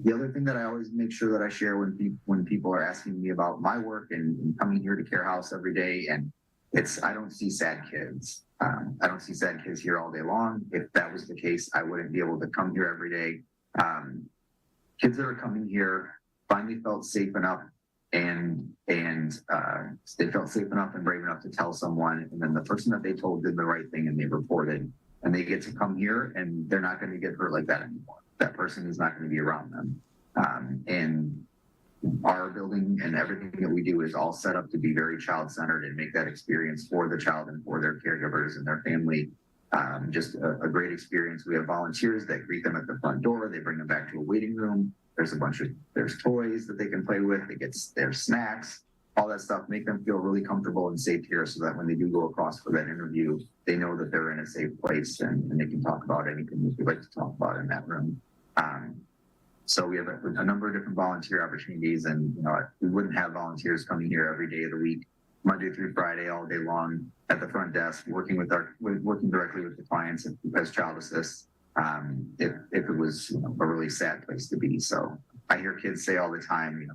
The other thing that I always make sure that I share when people are asking me about my work and coming here to Care House every day, and I don't see sad kids. I don't see sad kids here all day long. If that was the case, I wouldn't be able to come here every day. Kids that are coming here finally felt safe enough and they felt safe enough and brave enough to tell someone, and then the person that they told did the right thing and they reported, and they get to come here and they're not going to get hurt like that anymore. That person is not going to be around them. And our building and everything that we do is all set up to be very child-centered and make that experience for the child and for their caregivers and their family just a great experience. We have volunteers that greet them at the front door. They bring them back to a waiting room. there's toys that they can play with. They get their snacks, all that stuff, make them feel really comfortable and safe here so that when they do go across for that interview, they know that they're in a safe place and they can talk about anything that they'd like to talk about in that room. So we have a number of different volunteer opportunities, and we wouldn't have volunteers coming here every day of the week, Monday through Friday, all day long at the front desk, working directly with the clients as child assists. If it was a really sad place to be. So I hear kids say all the time,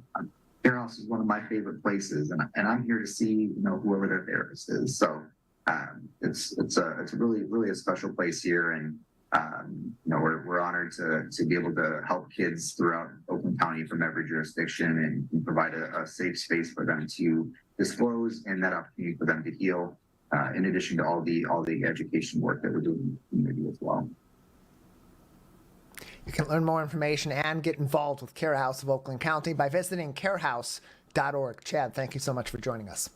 Care House is one of my favorite places, and I'm here to see whoever their therapist is. So it's a really a special place here, and we're honored to be able to help kids throughout Oakland County from every jurisdiction and provide a safe space for them to disclose and that opportunity for them to heal. In addition to all the education work that we're doing in the community as well. You can learn more information and get involved with Care House of Oakland County by visiting carehouse.org. Chad, thank you so much for joining us.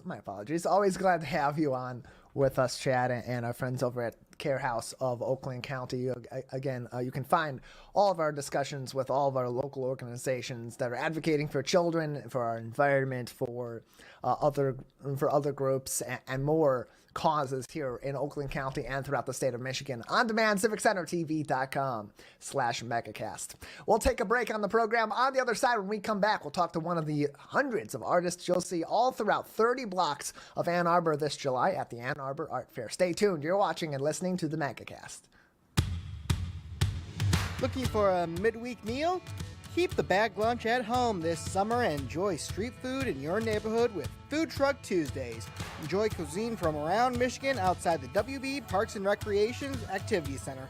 My apologies. Always glad to have you on with us, Chad, and our friends over at Care House of Oakland County. Again, you can find all of our discussions with all of our local organizations that are advocating for children, for our environment, for other groups, and more causes here in Oakland County and throughout the state of Michigan. On demand, civiccentertv.com/megacast. We'll take a break on the program. On the other side, when we come back, we'll talk to one of the hundreds of artists you'll see all throughout 30 blocks of Ann Arbor this July at the Ann Arbor Art Fair. Stay tuned. You're watching and listening to the Megacast. Looking for a midweek meal? Keep the bag lunch at home this summer and enjoy street food in your neighborhood with Food Truck Tuesdays. Enjoy cuisine from around Michigan outside the WB Parks and Recreation's Activity Center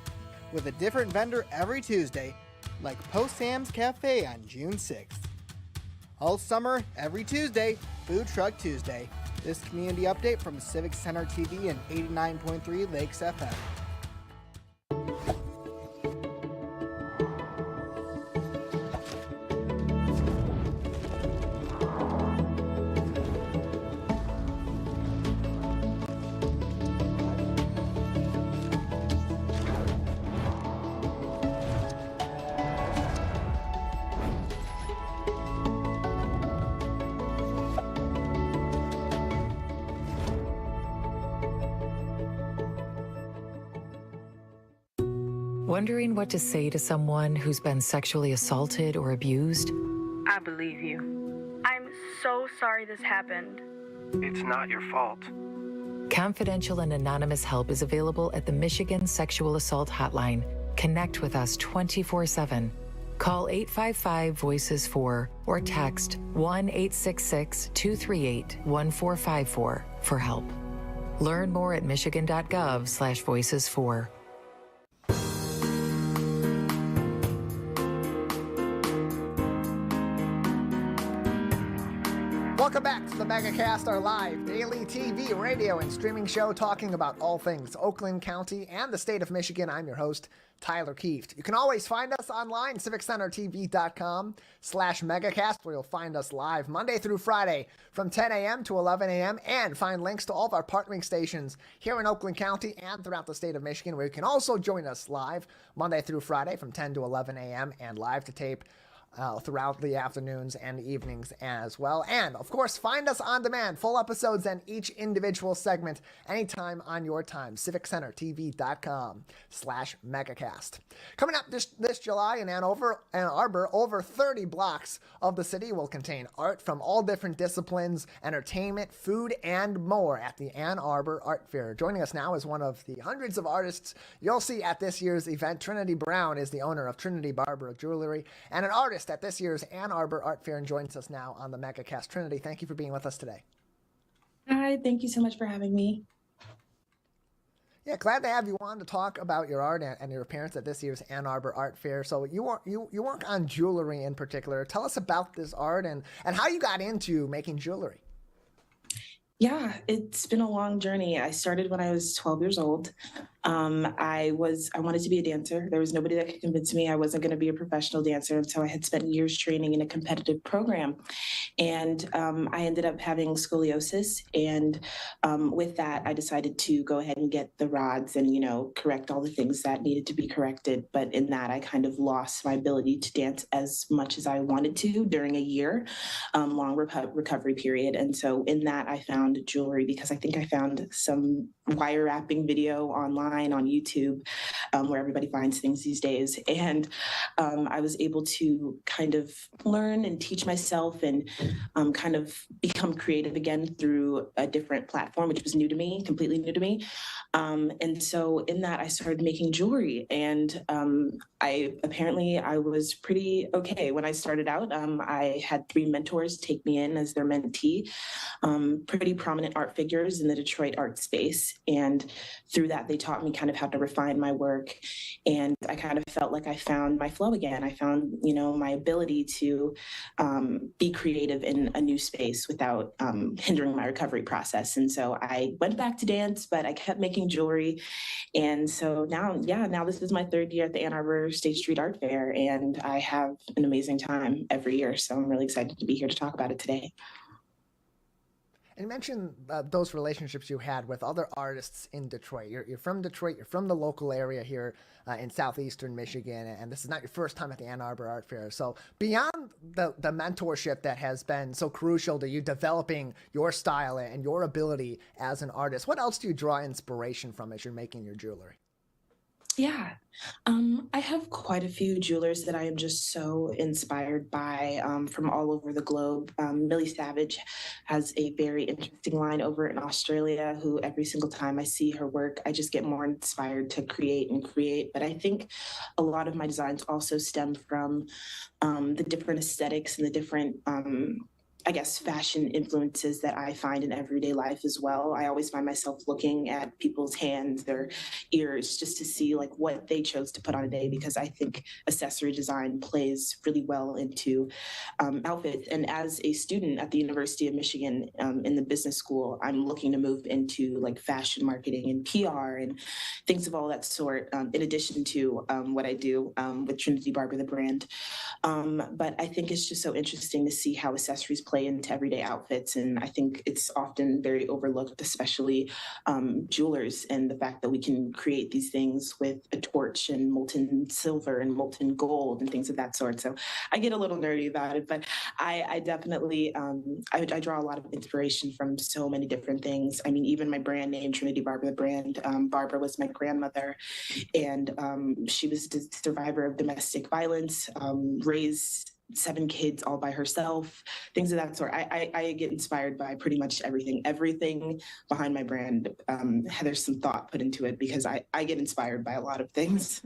with a different vendor every Tuesday, like Post Sam's Cafe on June 6th. All summer, every Tuesday, Food Truck Tuesday. This community update from Civic Center TV and 89.3 Lakes FM. Wondering what to say to someone who's been sexually assaulted or abused? I believe you. I'm so sorry this happened. It's not your fault. Confidential and anonymous help is available at the Michigan Sexual Assault Hotline. Connect with us 24/7. Call 855-VOICES-4 or text 1-866-238-1454 for help. Learn more at michigan.gov/voices4. Welcome back to the Megacast, our live daily TV, radio, and streaming show talking about all things Oakland County and the state of Michigan. I'm your host, Tyler Kieft. You can always find us online, civiccentertv.com/megacast, where you'll find us live Monday through Friday from 10 a.m. to 11 a.m. and find links to all of our partnering stations here in Oakland County and throughout the state of Michigan, where you can also join us live Monday through Friday from 10 to 11 a.m. and live to tape throughout the afternoons and evenings as well. And, of course, find us on demand, full episodes and each individual segment anytime on your time, civiccentertv.com/megacast. Coming up this July in Ann Arbor, over 30 blocks of the city will contain art from all different disciplines, entertainment, food, and more at the Ann Arbor Art Fair. Joining us now is one of the hundreds of artists you'll see at this year's event. Trinity Brown is the owner of Trinity Barbara Jewelry and an artist at this year's Ann Arbor Art Fair and joins us now on the Megacast. Trinity, thank you for being with us today. Hi, thank you so much for having me. Yeah, glad to have you on to talk about your art and your appearance at this year's Ann Arbor Art Fair. So you work on jewelry in particular. Tell us about this art and how you got into making jewelry. Yeah, it's been a long journey. I started when I was 12 years old. I wanted to be a dancer. There was nobody that could convince me I wasn't going to be a professional dancer. And so I had spent years training in a competitive program. And I ended up having scoliosis. And with that, I decided to go ahead and get the rods and, correct all the things that needed to be corrected. But in that, I kind of lost my ability to dance as much as I wanted to during a year long recovery period. And so in that, I found jewelry because I think I found some wire wrapping video online on YouTube where everybody finds things these days. And I was able to kind of learn and teach myself and kind of become creative again through a different platform, which was new to me, completely new to me. And so in that, I started making jewelry. And I was pretty okay. When I started out, I had 3 mentors take me in as their mentee, pretty prominent art figures in the Detroit art space. And through that, they taught me kind of how to refine my work. And I kind of felt like I found my flow again. I found, my ability to be creative in a new space without hindering my recovery process. And so I went back to dance, but I kept making jewelry. And so now this is my 3rd year at the Ann Arbor State Street Art Fair, and I have an amazing time every year. So I'm really excited to be here to talk about it today. And you mentioned those relationships you had with other artists in Detroit. You're from Detroit. You're from the local area here in southeastern Michigan, and this is not your first time at the Ann Arbor Art Fair. So beyond the mentorship that has been so crucial to you developing your style and your ability as an artist, what else do you draw inspiration from as you're making your jewelry? Yeah, I have quite a few jewelers that I am just so inspired by from all over the globe. Millie Savage has a very interesting line over in Australia who every single time I see her work, I just get more inspired to create. But I think a lot of my designs also stem from the different aesthetics and the different fashion influences that I find in everyday life as well. I always find myself looking at people's hands, their ears, just to see like what they chose to put on a day, because I think accessory design plays really well into outfits. And as a student at the University of Michigan in the business school, I'm looking to move into like fashion marketing and PR and things of all that sort, in addition to what I do with Trinity Barbara, the brand. But I think it's just so interesting to see how accessories play into everyday outfits. And I think it's often very overlooked, especially jewelers, and the fact that we can create these things with a torch and molten silver and molten gold and things of that sort. So I get a little nerdy about it, but I definitely, I draw a lot of inspiration from so many different things. I mean, even my brand name, Trinity Barbara, the brand, Barbara was my grandmother, and she was a survivor of domestic violence, raised 7 kids all by herself, things of that sort. I get inspired by pretty much everything behind my brand. There's some thought put into it because I get inspired by a lot of things.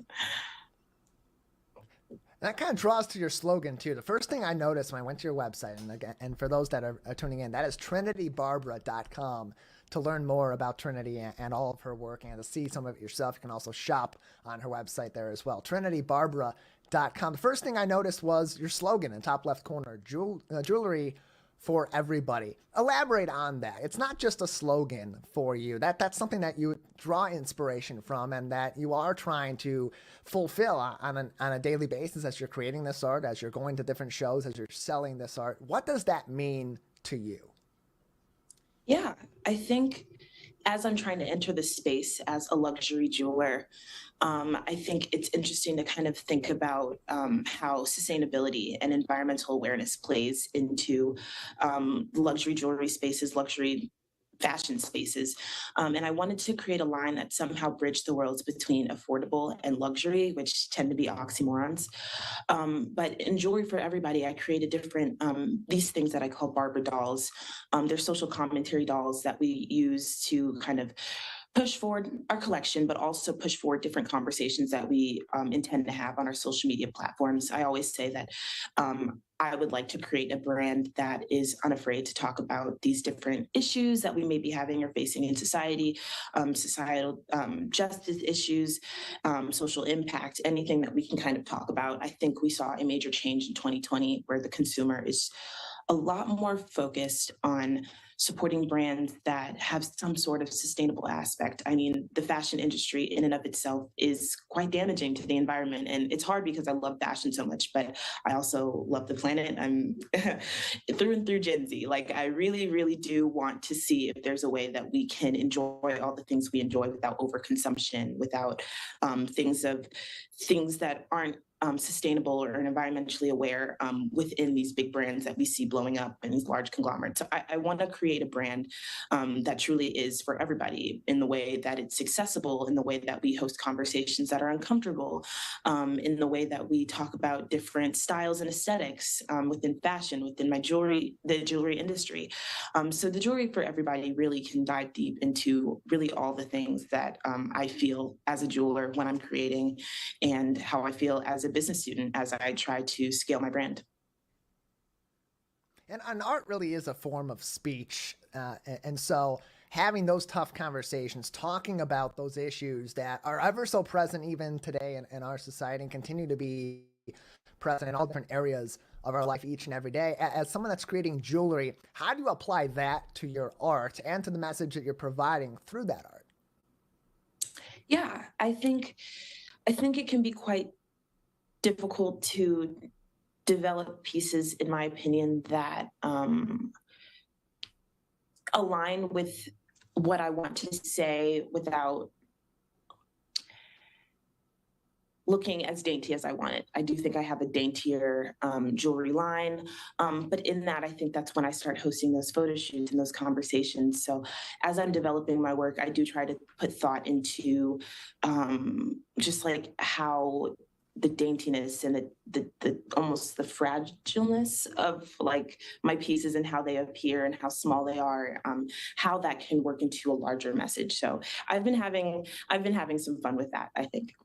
That kind of draws to your slogan too. The first thing I noticed when I went to your website, and for those that are tuning in, that is trinitybarbara.com to learn more about Trinity and all of her work and to see some of it yourself. You can also shop on her website there as well. trinitybarbara.com. The first thing I noticed was your slogan in top left corner, jewelry for everybody. Elaborate on that. It's not just a slogan for you. That's something that you draw inspiration from and that you are trying to fulfill on a daily basis as you're creating this art, as you're going to different shows, as you're selling this art. What does that mean to you? Yeah, I think as I'm trying to enter this space as a luxury jeweler, I think it's interesting to kind of think about how sustainability and environmental awareness plays into luxury jewelry spaces, luxury fashion spaces. And I wanted to create a line that somehow bridged the worlds between affordable and luxury, which tend to be oxymorons. But in Jewelry for Everybody, I created different, these things that I call Barbara dolls. They're social commentary dolls that we use to kind of push forward our collection, but also push forward different conversations that we intend to have on our social media platforms. I always say that I would like to create a brand that is unafraid to talk about these different issues that we may be having or facing in society, societal justice issues, social impact, anything that we can kind of talk about. I think we saw a major change in 2020 where the consumer is a lot more focused on supporting brands that have some sort of sustainable aspect. I mean, the fashion industry in and of itself is quite damaging to the environment. And it's hard because I love fashion so much, but I also love the planet. I'm through and through Gen Z. Like, I really, really do want to see if there's a way that we can enjoy all the things we enjoy without overconsumption, without things that aren't sustainable or environmentally aware within these big brands that we see blowing up in these large conglomerates. So I want to create a brand that truly is for everybody, in the way that it's accessible, in the way that we host conversations that are uncomfortable, in the way that we talk about different styles and aesthetics within fashion, within the jewelry industry. So the Jewelry for Everybody really can dive deep into really all the things that I feel as a jeweler when I'm creating, and how I feel as a business student as I try to scale my brand. And art really is a form of speech. And so having those tough conversations, talking about those issues that are ever so present even today in our society and continue to be present in all different areas of our life each and every day. As someone that's creating jewelry, how do you apply that to your art and to the message that you're providing through that art? Yeah, I think it can be quite difficult to develop pieces, in my opinion, that align with what I want to say without looking as dainty as I want it. I do think I have a daintier jewelry line, but in that, I think that's when I start hosting those photo shoots and those conversations. So as I'm developing my work, I do try to put thought into just like how the daintiness and the almost the fragileness of like my pieces and how they appear and how small they are, how that can work into a larger message. So I've been having some fun with that, I think.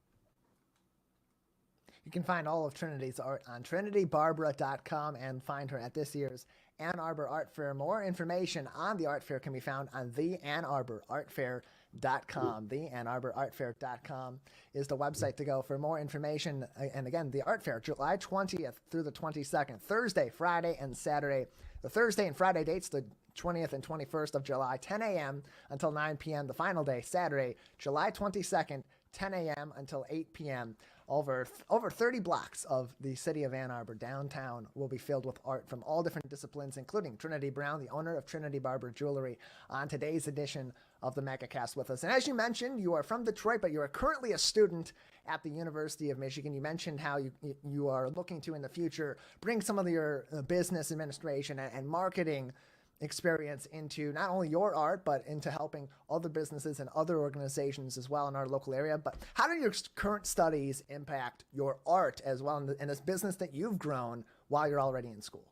You can find all of Trinity's art on trinitybarbara.com and find her at this year's Ann Arbor Art Fair. More information on the art fair can be found on the Ann Arbor Art Fair.com. The Ann Arbor Art Fair.com is the website to go for more information. And again, the art fair, July 20th through the 22nd, Thursday, Friday, and Saturday. The Thursday and Friday dates, the 20th and 21st of July, 10 a.m. until 9 p.m. The final day, Saturday, July 22nd, 10 a.m. until 8 p.m. Over 30 blocks of the city of Ann Arbor downtown will be filled with art from all different disciplines, including Trinity Brown, the owner of Trinity Barbara Jewelry, on today's edition of the Megacast with us. And as you mentioned, you are from Detroit, but you are currently a student at the University of Michigan. You mentioned how you are looking to, in the future, bring some of your business administration and marketing experience into not only your art, but into helping other businesses and other organizations as well in our local area. But how do your current studies impact your art as well in this business that you've grown while you're already in school?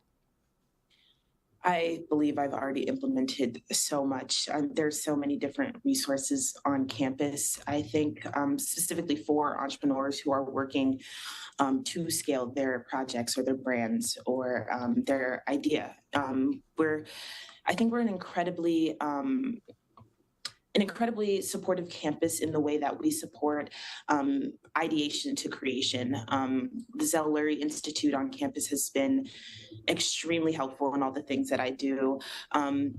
I believe I've already implemented so much. There's so many different resources on campus. I think specifically for entrepreneurs who are working to scale their projects or their brands or their idea. I think we're an incredibly supportive campus in the way that we support ideation to creation. The Zell Lurie Institute on campus has been extremely helpful in all the things that I do.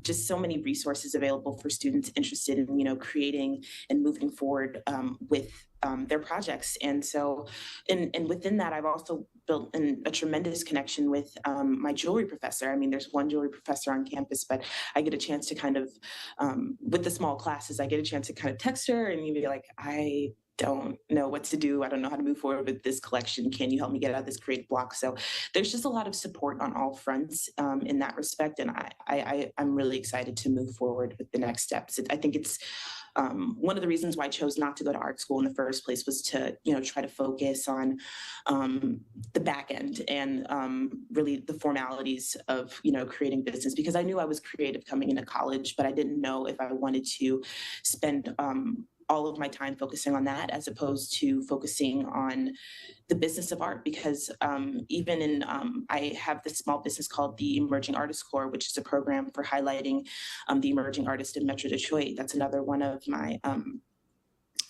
Just so many resources available for students interested in, creating and moving forward with their projects. And so, and within that, I've also built a tremendous connection with my jewelry professor. I mean, there's one jewelry professor on campus, but I get a chance to kind of, with the small classes, I get a chance to kind of text her and be like, I don't know what to do. I don't know how to move forward with this collection. Can you help me get out of this creative block? So there's just a lot of support on all fronts in that respect. And I'm really excited to move forward with the next steps. I think it's one of the reasons why I chose not to go to art school in the first place was to, try to focus on the back end and really the formalities of, creating business, because I knew I was creative coming into college, but I didn't know if I wanted to spend all of my time focusing on that as opposed to focusing on the business of art, because even in, I have this small business called the Emerging Artist Corps, which is a program for highlighting the emerging artists in Metro Detroit. That's another one of my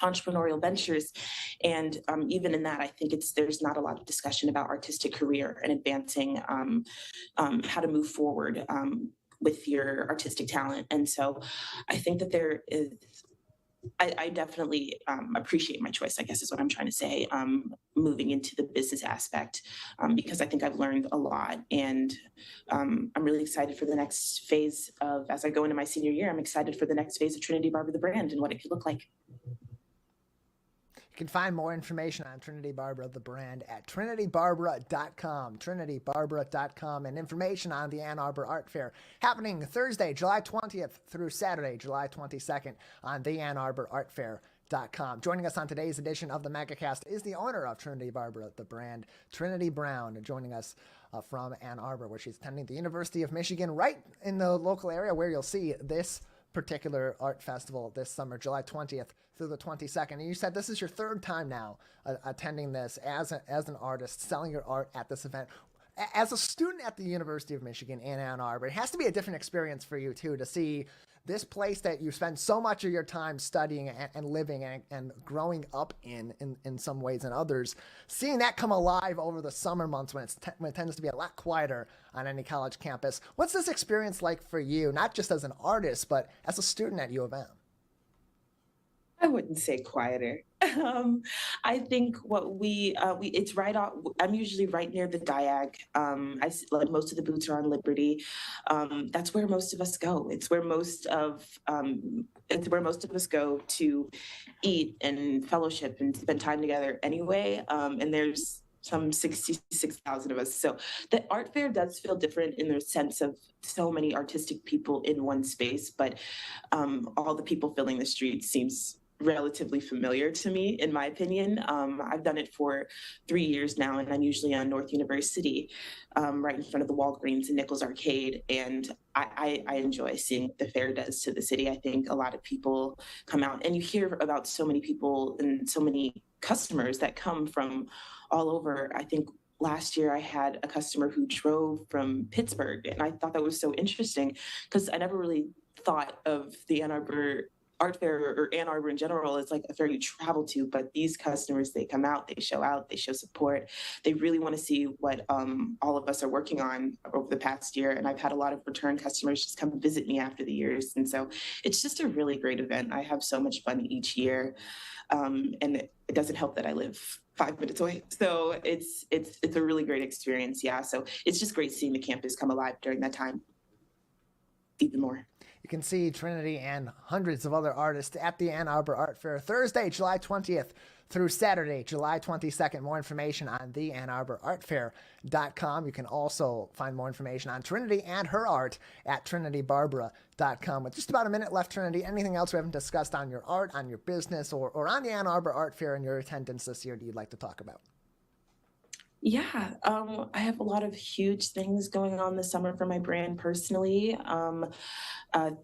entrepreneurial ventures. And even in that, I think there's not a lot of discussion about artistic career and advancing how to move forward with your artistic talent. And so I think that there is, I definitely appreciate my choice, I guess is what I'm trying to say, moving into the business aspect, because I think I've learned a lot. And I'm really excited for the next phase as I go into my senior year, I'm excited for the next phase of Trinity Barbara, the brand, and what it could look like. You can find more information on Trinity Barbara, the brand, at trinitybarbara.com, trinitybarbara.com, and information on the Ann Arbor Art Fair happening Thursday, July 20th through Saturday, July 22nd on the Ann Arbor Art Fair.com. Joining us on today's edition of the Megacast is the owner of Trinity Barbara, the brand, Trinity Brown, joining us from Ann Arbor, where she's attending the University of Michigan, right in the local area where you'll see this particular art festival this summer, July 20th through the 22nd. And you said this is your third time now attending this as an artist, selling your art at this event. As a student at the University of Michigan in Ann Arbor, it has to be a different experience for you too, to see this place that you spend so much of your time studying and living and growing up in some ways and others, seeing that come alive over the summer months when it tends to be a lot quieter on any college campus. What's this experience like for you, not just as an artist, but as a student at U of M? I wouldn't say quieter. I think it's right off. I'm usually right near the Diag. Like most of the booths are on Liberty. That's where most of us go. It's where most of us go to eat and fellowship and spend time together anyway. And there's some 66,000 of us. So the art fair does feel different in the sense of so many artistic people in one space, but all the people filling the streets seems relatively familiar to me, in my opinion. I've done it for 3 years now, and I'm usually on North University, right in front of the Walgreens and Nichols Arcade. And I enjoy seeing what the fair does to the city. I think a lot of people come out, and you hear about so many people and so many customers that come from all over. I think last year I had a customer who drove from Pittsburgh, and I thought that was so interesting because I never really thought of the Ann Arbor Art Fair or Ann Arbor in general is like a fair you travel to, but these customers, they come out, they show support. They really want to see what all of us are working on over the past year. And I've had a lot of return customers just come visit me after the years. And so it's just a really great event. I have so much fun each year. And it doesn't help that I live 5 minutes away. So it's a really great experience. Yeah. So it's just great seeing the campus come alive during that time even more. You can see Trinity and hundreds of other artists at the Ann Arbor Art Fair Thursday, July 20th through Saturday, July 22nd. More information on the Ann Arbor Art Fair.com. You can also find more information on Trinity and her art at trinitybarbara.com. With just about a minute left, Trinity, anything else we haven't discussed on your art, on your business, or on the Ann Arbor Art Fair and your attendance this year that you'd like to talk about? Yeah, I have a lot of huge things going on this summer for my brand personally.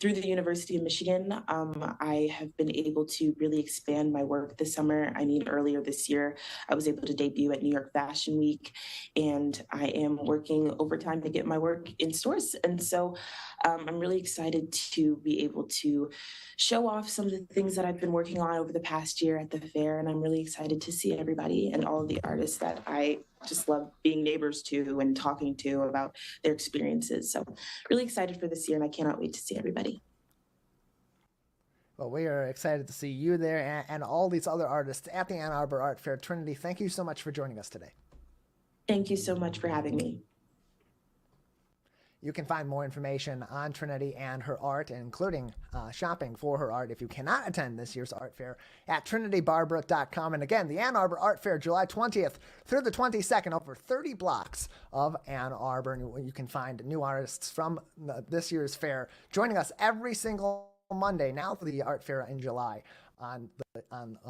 Through the University of Michigan, I have been able to really expand my work this summer. I mean, earlier this year, I was able to debut at New York Fashion Week, and I am working overtime to get my work in stores. And so I'm really excited to be able to show off some of the things that I've been working on over the past year at the fair. And I'm really excited to see everybody and all of the artists that I just love being neighbors to and talking to about their experiences. So really excited for this year, and I cannot wait to see everybody. Well, we are excited to see you there and all these other artists at the Ann Arbor Art Fair. Trinity, thank you so much for joining us today. Thank you so much for having me. You can find more information on Trinity and her art, including shopping for her art if you cannot attend this year's art fair, at trinitybarbara.com. And again, the Ann Arbor Art Fair, July 20th through the 22nd, over 30 blocks of Ann Arbor. And you can find new artists from this year's fair joining us every single Monday now for the art fair in July on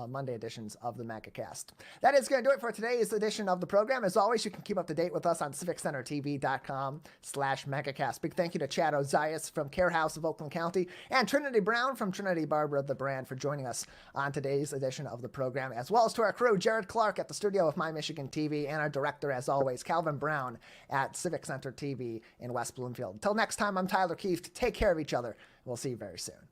Monday editions of the Megacast. That is going to do it for today's edition of the program. As always, you can keep up to date with us on civiccentertv.com/Megacast. Big thank you to Chad Ozias from Care House of Oakland County and Trinity Brown from Trinity Barbara, the brand, for joining us on today's edition of the program, as well as to our crew, Jared Clark at the studio of My Michigan TV, and our director, as always, Calvin Brown at Civic Center TV in West Bloomfield. Until next time, I'm Tyler Kieft. Take care of each other. We'll see you very soon.